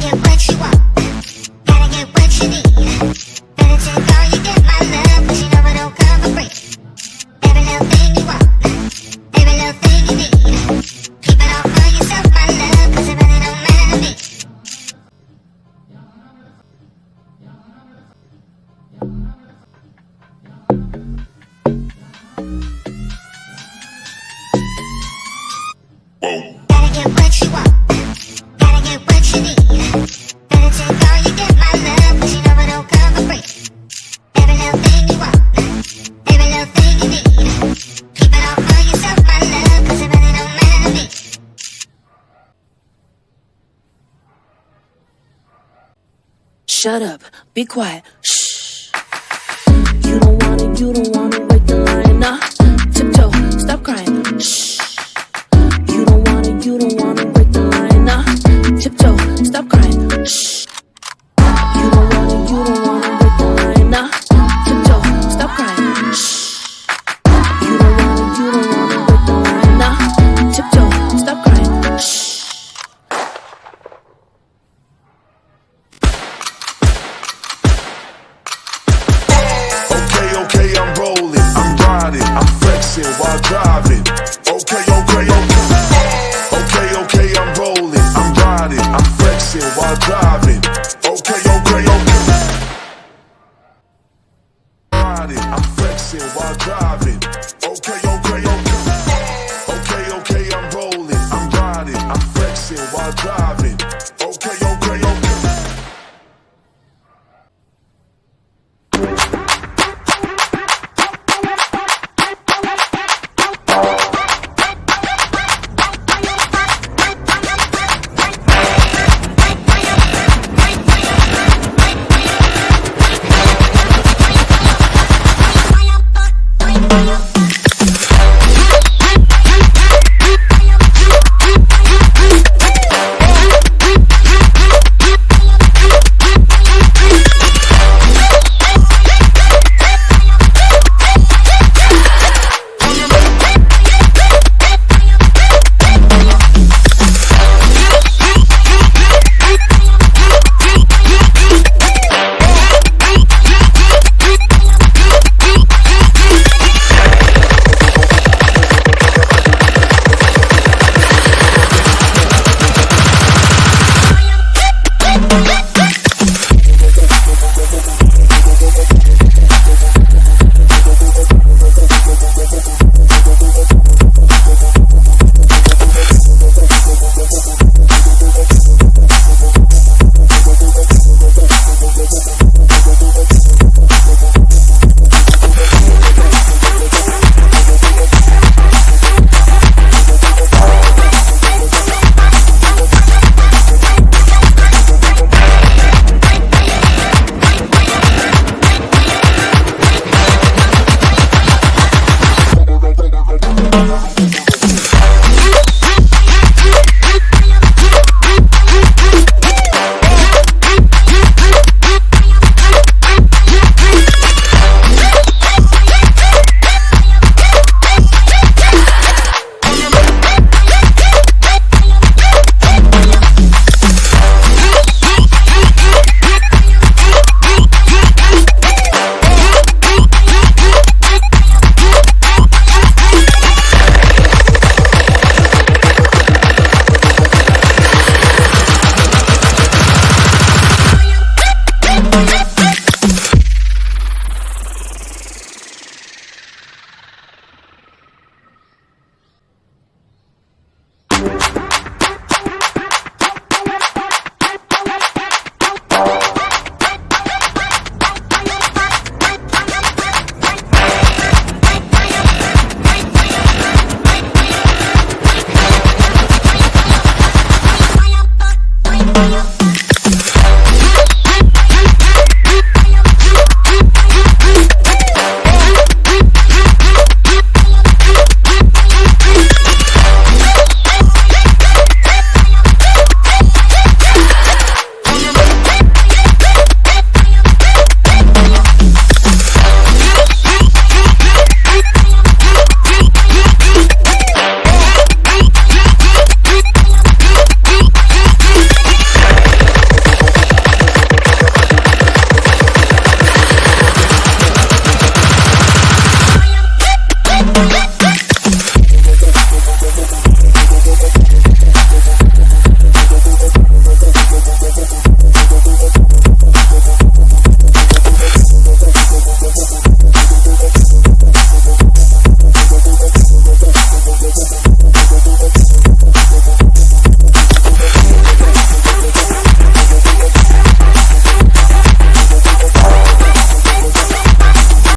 get what you want, gotta get what you need. Better take all you get, my love, 'cause you know it don't come for free. Every little thing you want, every little thing you need. Keep it all for yourself, my love, 'cause it really don't matter to me. Gotta get what you want, gotta get what you need. Better take all you get, my love, 'cause you know it don't come for free. Every little thing you want, every little thing you need. Keep it all for yourself, my love, 'cause it really don't matter to me. Shut up, be quiet, shh. You don't wanna break the line, nah. Tiptoe, stop crying, shh. You don't wanna break the line, nah. Tiptoe, stop crying, shh. You don't wanna break the line, nah. Tiptoe, stop crying, shh. You don't wanna break the line, nah. Tiptoe, stop crying, shh. Okay, I'm rolling, I'm riding, I'm flexing while driving. Okay, I'm rolling, I'm riding, I'm flexing while driving. Okay. Riding, I'm flexing while driving. Okay, I'm rolling, I'm riding, I'm flexing while driving. Okay. Yeah.